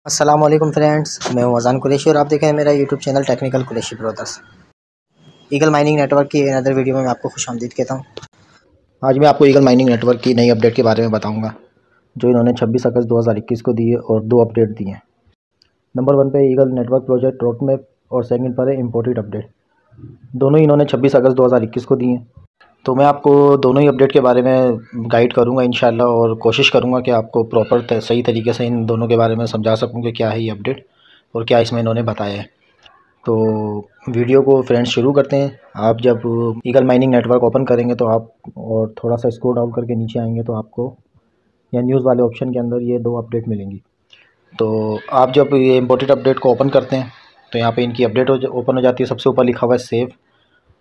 अस्सलाम वालेकुम फ्रेंड्स, मैं हूं अज़ान कुरैशी और आप देखें मेरा YouTube channel technical Qureshi brothers. Eagle mining network की अनदर वीडियो में मैं आपको खुशामदीद कहता हूं। आज मैं आपको ईगल माइनिंग नेटवर्क की नई अपडेट के बारे में बताऊंगा जो इन्होंने 26 अगस्त 2021 को दी है और 2 अपडेट दिए हैं। नंबर 1 पे eagle network project road map और सेकंड पर है इम्पोर्टेड अपडेट। दोनों इन्होंने 26 अगस्त 2021 को दिए हैं। तो मैं आपको दोनों ही अपडेट के बारे में गाइड करूंगा इंशाल्लाह और कोशिश करूंगा कि आपको प्रॉपर सही तरीके से इन दोनों के बारे में समझा सकूं कि क्या है ये अपडेट और क्या इसमें इन्होंने बताया है। तो वीडियो को फ्रेंड्स शुरू करते हैं। आप जब ईगल माइनिंग नेटवर्क ओपन करेंगे तो आप और थोड़ा सा स्क्रॉल डाउन करके नीचे आएंगे तो आपको या न्यूज़ वाले ऑप्शन के अंदर ये 2 अपडेट मिलेंगी। तो आप जब ये इम्पोर्टेड अपडेट को ओपन करते हैं तो यहाँ पे इनकी अपडेट ओपन हो जाती है। सबसे ऊपर लिखा हुआ है सेव,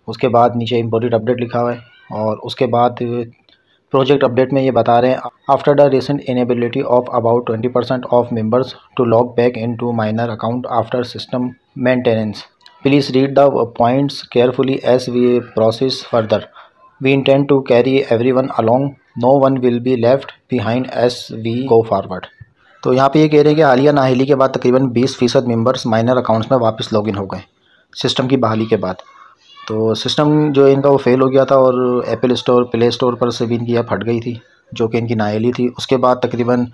उसके बाद नीचे इम्पोर्टेड अपडेट लिखा हुआ है और उसके बाद प्रोजेक्ट अपडेट में ये बता रहे हैं after the recent inability of about 20% of members to log back into minor account after system maintenance, please read the points carefully as we process further, we intend to carry everyone along, no one will be left behind as we go forward. तो यहाँ पे ये कह रहे हैं कि हालिया नाअहली के बाद तकरीबन 20% मेंबर्स माइनर अकाउंट्स में वापस लॉगिन हो गए सिस्टम की बहाली के बाद। तो सिस्टम जो इनका वो फेल हो गया था और एप्पल स्टोर प्ले स्टोर पर से भी इनकी ऐप हट गई थी जो कि इनकी नाअहली थी। उसके बाद तकरीबन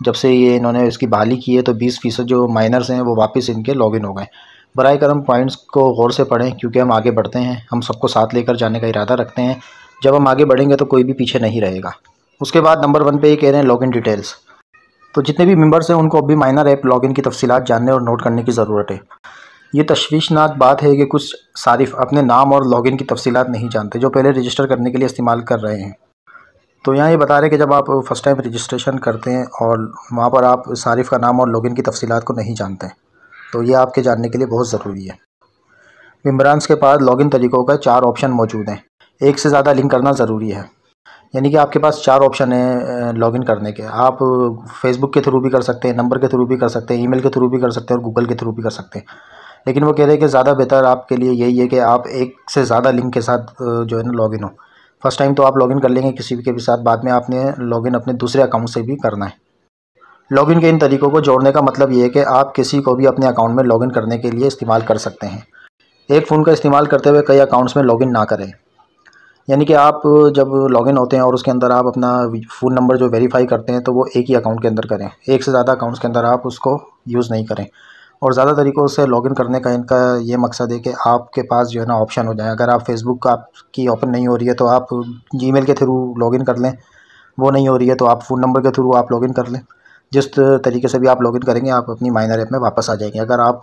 जब से ये इन्होंने इसकी बहाली की है तो 20% जो माइनर्स हैं वो वापस इनके लॉगिन हो गए। बराए करम पॉइंट्स को गौर से पढ़ें क्योंकि हम आगे बढ़ते हैं, हम सबको साथ लेकर जाने का इरादा रखते हैं। जब हम आगे बढ़ेंगे तो कोई भी पीछे नहीं रहेगा। उसके बाद नंबर 1 पे ये कह रहे हैं लॉगिन डिटेल्स। तो जितने भी मेंबर्स हैं उनको अभी माइनर ऐप लॉगिन की तफसीलात जानने और नोट करने की ज़रूरत है। ये तशवीशनाक बात है कि कुछ सारिफ अपने नाम और लॉगिन की तफसीलात नहीं जानते जो पहले रजिस्टर करने के लिए इस्तेमाल कर रहे हैं। तो यहाँ ये बता रहे हैं कि जब आप फ़र्स्ट टाइम रजिस्ट्रेशन करते हैं और वहाँ पर आप सारिफ का नाम और लॉगिन की तफसीलात को नहीं जानते तो ये आपके जानने के लिए बहुत ज़रूरी है। मेंबरान्स के पास लॉगिन तरीक़ों का 4 ऑप्शन मौजूद हैं। एक से ज़्यादा लिंक करना ज़रूरी है, यानी कि आपके पास 4 ऑप्शन हैं लॉगिन करने के। आप फेसबुक के थ्रू भी कर सकते हैं, नंबर के थ्रू भी कर सकते हैं, ईमेल के थ्रू भी कर सकते हैं और गूगल के थ्रू भी कर सकते हैं। लेकिन वो कह रहे हैं कि ज़्यादा बेहतर आपके लिए यही है कि आप एक से ज़्यादा लिंक के साथ जो है ना लॉगिन हो। फर्स्ट टाइम तो आप लॉगिन कर लेंगे किसी के भी साथ, बाद में आपने लॉगिन अपने दूसरे अकाउंट से भी करना है। लॉगिन के इन तरीक़ों को जोड़ने का मतलब ये है कि आप किसी को भी अपने अकाउंट में लॉगिन करने के लिए इस्तेमाल कर सकते हैं। एक फ़ोन का इस्तेमाल करते हुए कई अकाउंट्स में लॉगिन ना करें। यानी कि आप जब लॉगिन होते हैं और उसके अंदर आप अपना फ़ोन नंबर जो वेरीफाई करते हैं तो वो एक ही अकाउंट के अंदर करें, एक से ज़्यादा अकाउंट्स के अंदर आप उसको यूज़ नहीं करें। और ज़्यादा तरीक़ों से लॉगिन करने का इनका ये मकसद है कि आपके पास जो है ना ऑप्शन हो जाए। अगर आप फेसबुक का आपकी ओपन नहीं हो रही है तो आप जीमेल के थ्रू लॉगिन कर लें, वो नहीं हो रही है तो आप फ़ोन नंबर के थ्रू आप लॉगिन कर लें। जिस तरीके से भी आप लॉगिन करेंगे आप अपनी माइनर ऐप में वापस आ जाएंगे अगर आप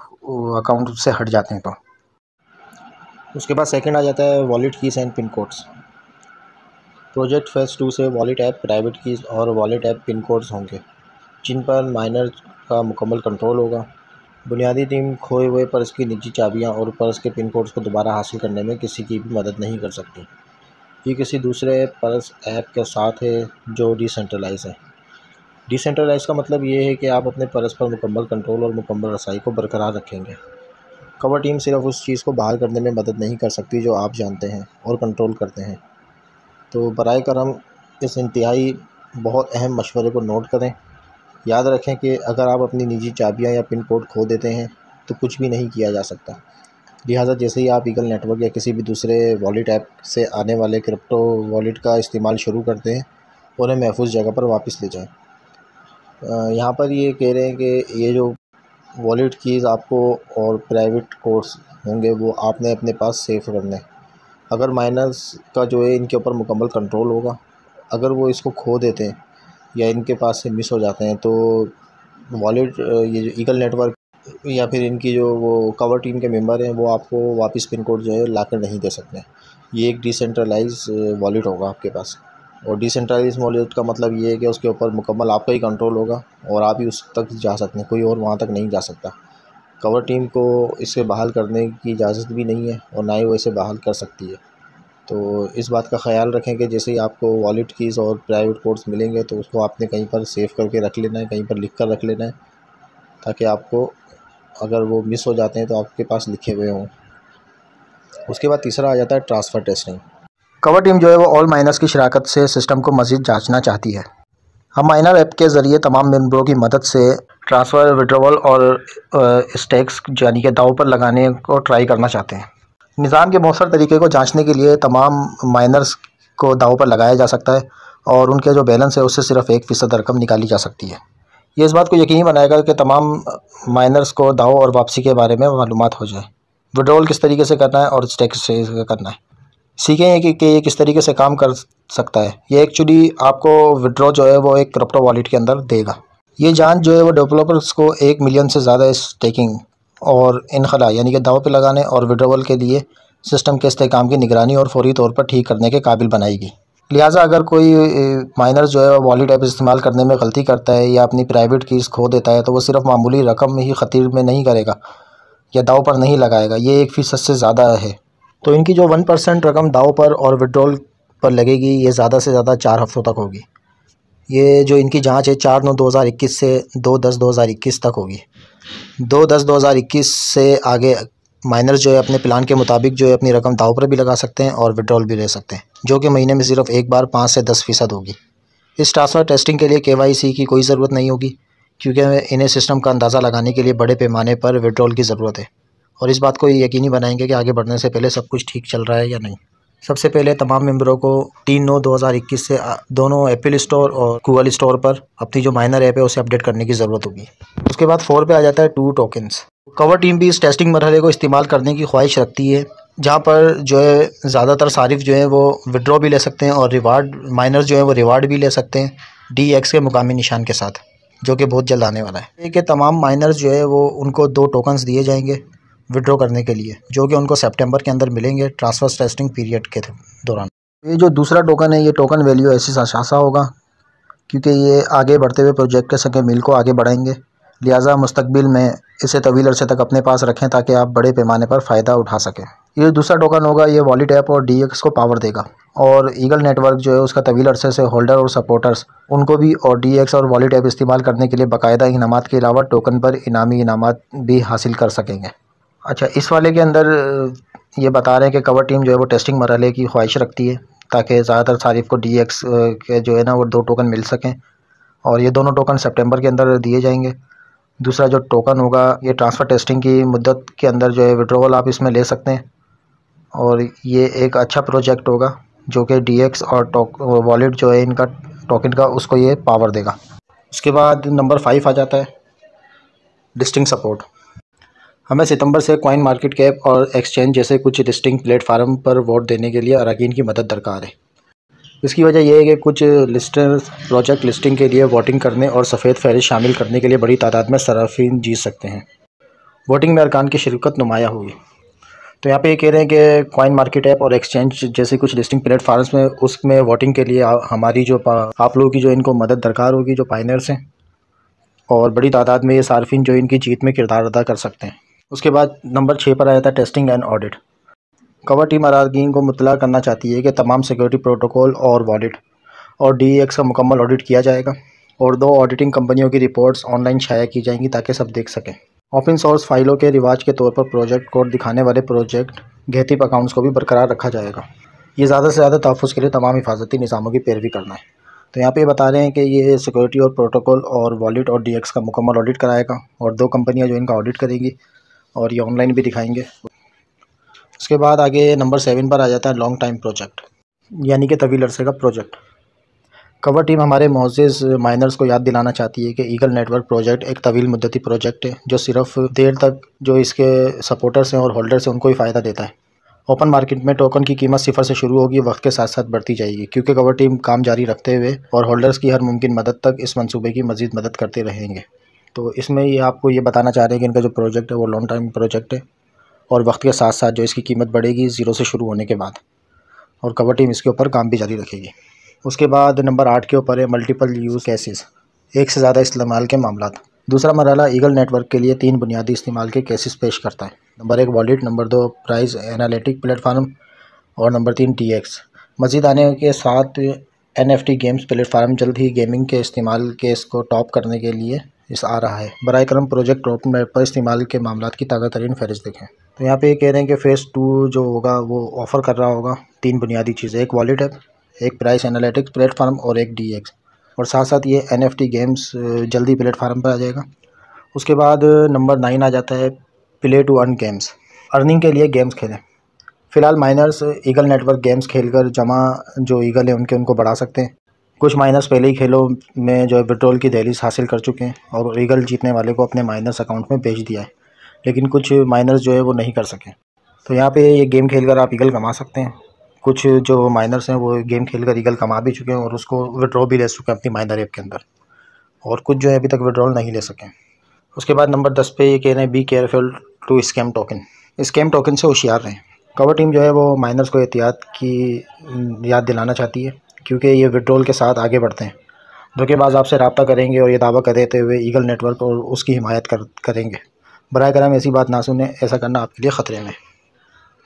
अकाउंट से हट जाते हैं तो। उसके बाद सेकंड आ जाता है wallet keys and pin codes. Project phase 2 से वॉलेट ऐप, प्राइवेट कीज़ और वॉलेट ऐप पिन कोड्स होंगे जिन पर माइनर का मुकम्मल कंट्रोल होगा। बुनियादी टीम खोए हुए पर्स की निजी चाबियां और पर्स के पिन कोड्स को दोबारा हासिल करने में किसी की भी मदद नहीं कर सकती। ये किसी दूसरे पर्स ऐप के साथ है जो डिसेंट्रलाइज है। डिसेंट्रलाइज का मतलब ये है कि आप अपने पर्स पर मुकम्मल कंट्रोल और मुकम्मल रसाई को बरकरार रखेंगे। कवर टीम सिर्फ उस चीज़ को बहाल करने में मदद नहीं कर सकती जो आप जानते हैं और कंट्रोल करते हैं। तो बराए करम इस इंतहाई बहुत अहम मशवरे को नोट करें। याद रखें कि अगर आप अपनी निजी चाबियां या पिन कोड खो देते हैं तो कुछ भी नहीं किया जा सकता। लिहाजा जैसे ही आप ईगल नेटवर्क या किसी भी दूसरे वॉलेट ऐप से आने वाले क्रिप्टो वॉलेट का इस्तेमाल शुरू करते हैं उन्हें महफूज जगह पर वापस ले जाएं। यहाँ पर ये कह रहे हैं कि ये जो वॉलेट कीज़ आपको और प्राइवेट कोड्स होंगे वो आपने अपने पास सेव करने। अगर माइनर्स का जो है इनके ऊपर मुकम्मल कंट्रोल होगा, अगर वो इसको खो देते हैं या इनके पास से मिस हो जाते हैं तो वॉलेट ये जो ईगल नेटवर्क या फिर इनकी जो वो कवर टीम के मेंबर हैं वो आपको वापस पिन कोड जो है लाकर नहीं दे सकते। ये एक डिसेंट्रलाइज वॉलेट होगा आपके पास और डिसेंट्रलाइज वॉलेट का मतलब ये है कि उसके ऊपर मुकम्मल आपका ही कंट्रोल होगा और आप ही उस तक जा सकते हैं, कोई और वहाँ तक नहीं जा सकता। कवर टीम को इसे बहाल करने की इजाज़त भी नहीं है और ना ही वो इसे बहाल कर सकती है। तो इस बात का ख्याल रखें कि जैसे ही आपको वॉलेट कीज़ और प्राइवेट कोड्स मिलेंगे तो उसको आपने कहीं पर सेव करके रख लेना है, कहीं पर लिख कर रख लेना है ताकि आपको अगर वो मिस हो जाते हैं तो आपके पास लिखे हुए हों। उसके बाद तीसरा आ जाता है ट्रांसफ़र टेस्टिंग। कवर टीम जो है वो ऑल माइनर्स की शराकत से सिस्टम को मज़ीद जांचना चाहती है। हम माइनर ऐप के ज़रिए तमाम मेंबरों की मदद से ट्रांसफ़र, विड्रॉवल और स्टेक्स यानी कि दांव पर लगाने को ट्राई करना चाहते हैं। निज़ाम के मौसर तरीके को जांचने के लिए तमाम माइनर्स को दांव पर लगाया जा सकता है और उनके जो बैलेंस है उससे सिर्फ 1% रकम निकाली जा सकती है। ये इस बात को यकीनी बनाएगा कि तमाम माइनर्स को दांव और वापसी के बारे में मालूमात हो जाए। विड्रॉवल किस तरीके से करना है और स्टेक्स से करना है सीखें कि ये किस तरीके से काम कर सकता है। ये एक्चुअली आपको विड्रॉ जो है वो एक क्रिप्टो वॉलेट के अंदर देगा। ये जांच जो है वो डेवलपर्स को 1 मिलियन से ज़्यादा स्टेकिंग और इनखला यानी कि दांव पे लगाने और विड्रॉवल के लिए सिस्टम के इस्तेकाम की निगरानी और फौरी तौर पर ठीक करने के काबिल बनाएगी। लिहाजा अगर कोई माइनर जो है वॉलेट ऐप इस्तेमाल करने में गलती करता है या अपनी प्राइवेट कीज़ खो देता है तो वो सिर्फ मामूली रकम ही खतीर में नहीं करेगा या दांव पर नहीं लगाएगा, ये 1% से ज़्यादा है। तो इनकी जो 1% रकम दांव पर और विड्रॉल पर लगेगी ये ज़्यादा से ज़्यादा 4 हफ्तों तक होगी। ये जो इनकी जांच है 4/9/2021 से 2/10/2021 तक होगी। 2/10/2021 से आगे माइनर्स जो है अपने प्लान के मुताबिक जो है अपनी रकम दांव पर भी लगा सकते हैं और विड्रॉल भी ले सकते हैं, जो कि महीने में सिर्फ एक बार 5 से 10% होगी। इस ट्रांसफ़र टेस्टिंग के लिए KYC की कोई ज़रूरत नहीं होगी क्योंकि इन्हें सिस्टम का अंदाज़ा लगाने के लिए बड़े पैमाने पर विड्रॉल की ज़रूरत है और इस बात को यकीनी बनाएंगे कि आगे बढ़ने से पहले सब कुछ ठीक चल रहा है या नहीं। सबसे पहले तमाम मेंबरों को 3/9/2021 से दोनों एप्पल स्टोर और गूगल स्टोर पर अपनी जो माइनर ऐप है उसे अपडेट करने की ज़रूरत होगी। उसके बाद 4 पे आ जाता है 2 टोकन्स। कवर टीम भी इस टेस्टिंग मरहले को इस्तेमाल करने की ख्वाहिश रखती है, जहाँ पर जो है ज़्यादातर सारिफ जो है वो विड्रॉ भी ले सकते हैं और रिवार्ड माइनर्स जो है वो रिवार्ड भी ले सकते हैं DX के मुकामी निशान के साथ, जो कि बहुत जल्द आने वाला है। कि तमाम माइनर्स जो है वो उनको 2 टोकन्स दिए जाएंगे विड्रॉ करने के लिए, जो कि उनको सितंबर के अंदर मिलेंगे ट्रांसफ़र टेस्टिंग पीरियड के दौरान। ये जो दूसरा टोकन है ये टोकन वैल्यू ऐसी शासा होगा क्योंकि ये आगे बढ़ते हुए प्रोजेक्ट के संगे मील को आगे बढ़ाएंगे, लिहाजा मुस्तकबिल में इसे तवील अरसे तक अपने पास रखें ताकि आप बड़े पैमाने पर फ़ायदा उठा सकें। ये दूसरा टोकन होगा ये वॉलेट ऐप और DX को पावर देगा और ईगल नेटवर्क जो है उसका तवील अरसे से होल्डर और सपोर्टर्स उनको भी और DX और वॉलेट ऐप इस्तेमाल करने के लिए बाकायदा इनामात के अलावा टोकन पर इनामी इनामात भी हासिल कर सकेंगे। अच्छा, इस वाले के अंदर ये बता रहे हैं कि कवर टीम जो है वो टेस्टिंग मरहले की ख्वाहिश रखती है ताकि ज़्यादातर सारिफ को DX के जो है ना वो 2 टोकन मिल सकें और ये दोनों टोकन सितंबर के अंदर दिए जाएंगे। दूसरा जो टोकन होगा ये ट्रांसफ़र टेस्टिंग की मुद्दत के अंदर जो है विड्रॉवल आप इसमें ले सकते हैं और ये एक अच्छा प्रोजेक्ट होगा जो कि DX और वॉलेट जो है इनका टोकन का उसको ये पावर देगा। उसके बाद नंबर 5 आ जाता है लिस्टिंग सपोर्ट। हमें सितंबर से कॉइन मार्केट कैप और एक्सचेंज जैसे कुछ लिस्टिंग प्लेटफार्म पर वोट देने के लिए अरकान की मदद दरकार है। इसकी वजह यह है कि कुछ लिस्टर्स प्रोजेक्ट लिस्टिंग के लिए वोटिंग करने और सफ़ेद फहरिस्त शामिल करने के लिए बड़ी तादाद में सराफीन जीत सकते हैं। वोटिंग में अरकान की शिरकत नुमाया हुई। तो यहाँ पे ये कह रहे हैं कि कॉइन मार्केट ऐप और एक्सचेंज जैसे कुछ लिस्टिंग प्लेटफार्म्स में उसमें वोटिंग के लिए हमारी जो आप लोगों की जो इनको मदद दरकार होगी, जो पायनियर्स हैं, और बड़ी तादाद में ये सार्फिन जो इनकी जीत में किरदार अदा कर सकते हैं। उसके बाद नंबर 6 पर आया था testing and audit. Cover team अरकान को मुतला करना चाहती है कि तमाम सिक्योरिटी प्रोटोकॉल और वॉलेट और DX का मुकम्मल ऑडिट किया जाएगा और 2 ऑडिटिंग कंपनियों की रिपोर्ट्स ऑनलाइन शाया की जाएंगी ताकि सब देख सकें। ओपन सोर्स फाइलों के रिवाज के तौर पर प्रोजेक्ट कोड दिखाने वाले प्रोजेक्ट गहतीब अकाउंट्स को भी बरकरार रखा जाएगा। ये ज़्यादा से ज़्यादा तहफ़्फ़ुज़ के लिए तमाम हिफाजती निज़ामों की पैरवी करना है। तो यहाँ पे बता रहे हैं कि ये सिक्योरिटी और प्रोटोकॉल और वॉलेट और DX का मुकम्मल ऑडिट कराएगा और 2 कंपनियाँ जो इनका ऑडिट करेंगी और ये ऑनलाइन भी दिखाएंगे। उसके बाद आगे नंबर 7 पर आ जाता है लॉन्ग टाइम प्रोजेक्ट, यानी कि तवील अरसे का प्रोजेक्ट। कवर टीम हमारे मोअज़्ज़िज़ माइनर्स को याद दिलाना चाहती है कि ईगल नेटवर्क प्रोजेक्ट एक तवील मुद्दती प्रोजेक्ट है जो सिर्फ देर तक जो इसके सपोर्टर्स हैं और होल्डर्स हैं उनको ही फ़ायदा देता है। ओपन मार्केट में टोकन की कीमत 0 से शुरू होगी, वक्त के साथ साथ बढ़ती जाएगी क्योंकि कवर टीम काम जारी रखते हुए और होल्डर्स की हर मुमकिन मदद तक इस मंसूबे की मज़ीद मदद करते रहेंगे। तो इसमें ये आपको ये बताना चाह रहे हैं कि इनका जो प्रोजेक्ट है वो लॉन्ग टाइम प्रोजेक्ट है और वक्त के साथ साथ जो इसकी कीमत बढ़ेगी 0 से शुरू होने के बाद, और कवर टीम इसके ऊपर काम भी जारी रखेगी। उसके बाद नंबर 8 के ऊपर है मल्टीपल यूज़ केसेस, एक से ज़्यादा इस्तेमाल के मामला। दूसरा मरहला ईगल नेटवर्क के लिए 3 बुनियादी इस्तेमाल के केसेस पेश करता है। Number 1 wallet, number 2 price analytic platform और नंबर 3 DX। मज़ीद आने के साथ NFT गेम्स प्लेटफार्म जल्द ही गेमिंग के इस्तेमाल केस को टॉप करने के लिए इस आ रहा है। बराए करम प्रोजेक्ट टॉप में पर इस्तेमाल के मामला की ताज़ा तरीन फहरिस्त देखें। तो यहाँ पे ये कह रहे हैं कि फ़ेज़ 2 जो होगा वो ऑफ़र कर रहा होगा 3 बुनियादी चीज़ें, एक वॉलेट ऐप, एक प्राइस एनालिटिक्स प्लेटफार्म और एक DX, और साथ साथ ये NFT गेम्स जल्दी प्लेटफार्म पर आ जाएगा उसके बाद नंबर 9 आ जाता है play to earn games, earning के लिए गेम्स खेलें। फ़िलहाल माइनर्स ईगल नेटवर्क गेम्स खेलकर जमा जो ईगल है उनको बढ़ा सकते हैं। कुछ माइनर्स पहले ही खेलों में जो है विड्रॉल की दहलीज हासिल कर चुके हैं और ईगल जीतने वाले को अपने माइनर्स अकाउंट में भेज दिया है, लेकिन कुछ माइनर्स जो है वो नहीं कर सके। तो यहाँ पे ये गेम खेलकर आप ईगल कमा सकते हैं। कुछ जो माइनर्स हैं वो गेम खेलकर ईगल कमा भी चुके हैं और उसको विड्रॉ भी ले चुके हैं अपनी माइनर ऐप के अंदर, और कुछ जो है अभी तक विड्रॉल नहीं ले सकें। उसके बाद नंबर 10 पे ये कह रहे हैं be careful to scam token, scam token से होशियार रहें। कवर टीम जो है वो माइनर्स को एहतियात की याद दिलाना चाहती है, क्योंकि ये विड्रॉल के साथ आगे बढ़ते हैं। धोखेबाज आपसे रब्ता करेंगे और ये दावा कर देते हुए ईगल नेटवर्क और उसकी हिमायत करेंगे। बराए करम ऐसी बात ना सुने, ऐसा करना आपके लिए ख़तरे में।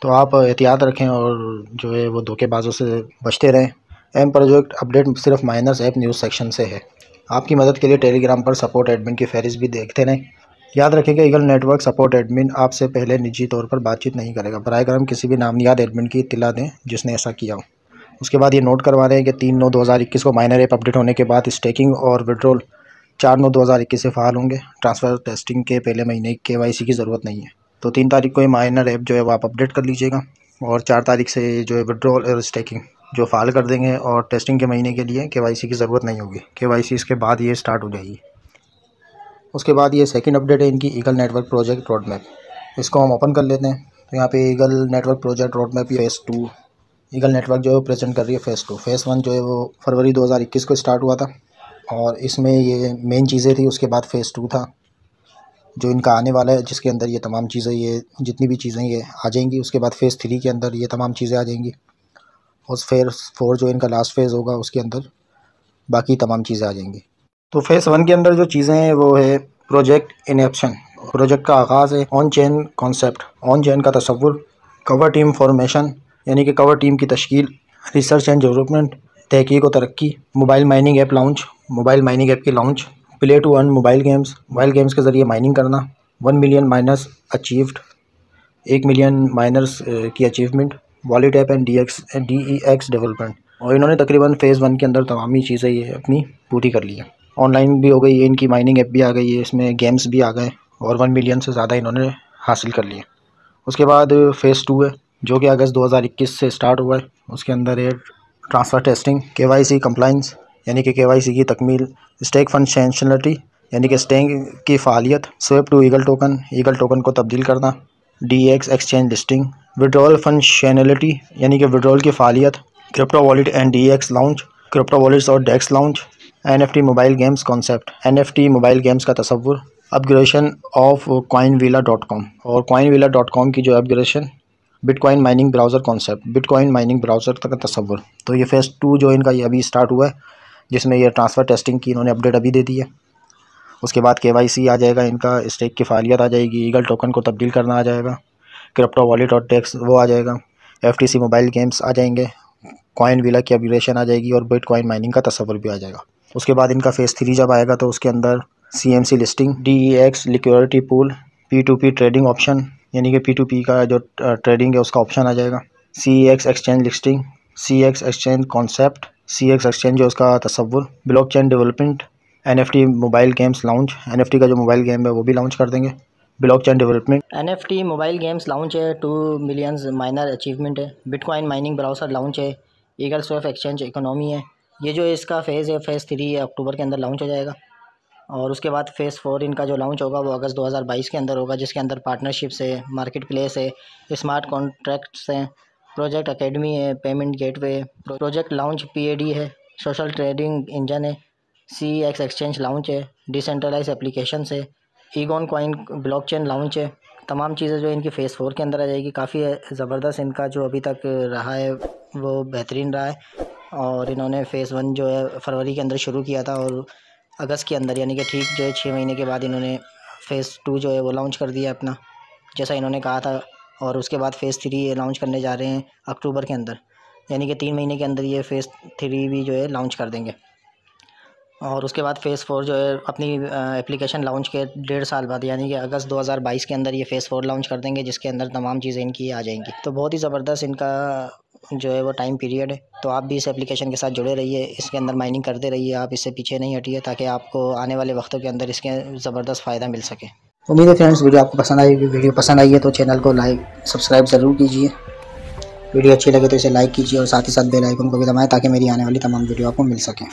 तो आप एहतियात रखें और जो है वो धोखेबाजों से बचते रहें। एम प्रोजेक्ट अपडेट सिर्फ माइनर्स ऐप न्यूज़ सेक्शन से है। आपकी मदद के लिए टेलीग्राम पर सपोर्ट एडमिन की फहरिस्त भी देखते रहें। याद रखें कि ईगल नेटवर्क सपोर्ट एडमिन आपसे पहले निजी तौर पर बातचीत नहीं करेगा। बराए करम किसी भी नामनियाद एडमिन की इत्तला दें जिसने ऐसा किया हो। उसके बाद ये नोट करवा रहे हैं कि 3/9/2021 को माइनर ऐप अपडेट होने के बाद स्टेकिंग और विड्रॉल 4/9/2021 से फ़ाल होंगे। ट्रांसफ़र टेस्टिंग के पहले महीने KYC की ज़रूरत नहीं है। तो 3 तारीख को ये माइनर ऐप जो है वो आप अपडेट कर लीजिएगा, और 4 तारीख से जो है विड्रॉल और स्टेकिंग जो फ़ाल कर देंगे, और टेस्टिंग के महीने के लिए KYC की ज़रूरत नहीं होगी। KYC इसके बाद ये स्टार्ट हो जाएगी। उसके बाद ये सेकंड अपडेट है इनकी eagle network project road map. इसको हम ओपन कर लेते हैं। तो यहाँ पे eagle network project road map phase 2 eagle network जो है प्रेजेंट कर रही है फेज़ 2। फेज़ 1 जो है वो फरवरी 2021 को स्टार्ट हुआ था, और इसमें ये मेन चीज़ें थी। उसके बाद फेज़ 2 था जो इनका आने वाला है, जिसके अंदर ये तमाम चीज़ें, ये जितनी भी चीज़ें ये आ जाएंगी। उसके बाद फेज़ 3 के अंदर ये तमाम चीज़ें आ जाएंगी, और फेज़ 4 जो इनका लास्ट फेज़ होगा उसके अंदर बाकी तमाम चीज़ें आ जाएंगी। तो फेज़ 1 के अंदर जो चीज़ें हैं वो है प्रोजेक्ट इनएप्शन, प्रोजेक्ट का आगाज़ है। On chain concept, on chain का तसव्वुर। कवर टीम फॉर्मेशन यानी कि कवर टीम की तश्कील। रिसर्च एंड डेवलपमेंट, तहकीक व तरक्की। Mobile mining app launch, mobile mining app की launch. Play to earn mobile games के ज़रिए माइनिंग करना। 1 million miners achieved, 1 million miners की achievement. Wallet app and DEX development. और इन्होंने तकरीबन फेज़ 1 के अंदर तमामी चीज़ें ये अपनी पूरी कर ली हैं। ऑनलाइन भी हो गई है, इनकी माइनिंग ऐप भी आ गई है, इसमें गेम्स भी आ गए, और 1 मिलियन से ज़्यादा इन्होंने हासिल कर लिए। उसके बाद फेज़ 2 है जो कि अगस्त 2021 से स्टार्ट हुआ है। उसके अंदर है ट्रांसफ़र टेस्टिंग, KYC कंप्लाइंस यानी कि KYC की तकमील। स्टेक फंक्शनलिटी यानी कि स्टेक की फ़ालियत। स्वेप टू ईगल टोकन को तब्दील करना। DEX exchange listing. Withdrawal functionality यानी कि विड्रॉल की फ़ालियत। Crypto wallet and DEX launch, crypto wallets और DEX launch. NFT mobile games concept, NFT mobile games का तसव्वुर। अपग्रेडेशन ऑफ coinvilla.com, और coinvilla.com की जो upgradation. Bitcoin mining browser concept, bitcoin mining browser का तसव्वुर। तो ये फेज़ 2 जो इनका ये अभी स्टार्ट हुआ है, जिसमें ये ट्रांसफ़र टेस्टिंग की इन्होंने अपडेट अभी दे दी है। उसके बाद KYC आ जाएगा इनका, स्टेक की फ़ालियत आ जाएगी, ईगल टोकन को तब्दील करना आ जाएगा, क्रिप्टो वॉलेट और DEX वो आ जाएगा, FTC मोबाइल गेम्स आ जाएंगे, कॉइनविला की अपग्रेडेशन आ जाएगी, और बिटकॉइन माइनिंग का तसव्वुर भी आ जाएगा। उसके बाद इनका फेज़ 3 जब आएगा तो उसके अंदर CMC listing, DEX liquidity pool, P2P trading option यानी कि P2P का जो ट्रेडिंग है उसका ऑप्शन आ जाएगा। CEX exchange listing, CEX exchange concept, CEX exchange जो उसका तसव्वुर। Blockchain development, NFT mobile games launch, NFT का जो मोबाइल गेम है वो भी लॉन्च कर देंगे। Blockchain development, NFT mobile games launch है। 2 मिलियन माइनर अचीवमेंट है। बिटकॉइन माइनिंग ब्राउज़र लॉन्च है। ईगल स्वेप एक्सचेंज इकोनॉमी है। ये जो इसका फेज़ है फेज़ 3 अक्टूबर के अंदर लॉन्च हो जाएगा, और उसके बाद फेज़ 4 इनका जो लॉन्च होगा वो अगस्त 2022 के अंदर होगा, जिसके अंदर पार्टनरशिप्स है, मार्केट प्लेस है, स्मार्ट कॉन्ट्रैक्ट्स हैं, प्रोजेक्ट अकेडमी है, payment gateway, project launch PAD है, सोशल ट्रेडिंग इंजन है, CEX एक्सचेंज लॉन्च है, डिसेंट्रलाइज एप्लीकेशन है, ईगॉन कॉइन ब्लॉकचेन लॉन्च है। तमाम चीज़ें जो इनकी फेज़ 4 के अंदर आ जाएगी। काफ़ी ज़बरदस्त इनका जो अभी तक रहा है वो बेहतरीन रहा है, और इन्होंने फेज़ 1 जो है फरवरी के अंदर शुरू किया था, और अगस्त के अंदर यानी कि ठीक जो है 6 महीने के बाद इन्होंने फेज़ 2 जो है वो लॉन्च कर दिया अपना, जैसा इन्होंने कहा था। और उसके बाद फेज़ 3 ये लॉन्च करने जा रहे हैं अक्टूबर के अंदर, यानी कि 3 महीने के अंदर ये फेज़ 3 भी जो है लॉन्च कर देंगे। और उसके बाद फेज़ 4 जो है अपनी एप्लीकेशन लॉन्च के 1.5 साल बाद यानी कि अगस्त 2022 के अंदर ये फेज़ 4 लॉन्च कर देंगे, जिसके अंदर तमाम चीज़ें इनकी आ जाएंगी। तो बहुत ही ज़बरदस्त इनका जो है वो टाइम पीरियड है। तो आप भी इस एप्लीकेशन के साथ जुड़े रहिए, इसके अंदर माइनिंग करते रहिए, आप इससे पीछे नहीं हटिए ताकि आपको आने वाले वक्तों के अंदर इसके ज़बरदस्त फ़ायदा मिल सके। उम्मीद है फ्रेंड्स वीडियो आपको पसंद आएगी। वीडियो पसंद आई है तो चैनल को लाइक सब्सक्राइब ज़रूर कीजिए। वीडियो अच्छी लगे तो इसे लाइक कीजिए और साथ ही साथ बेल आइकन को भी दबाएं ताकि मेरी आने वाली तमाम वीडियो आपको मिल सकें।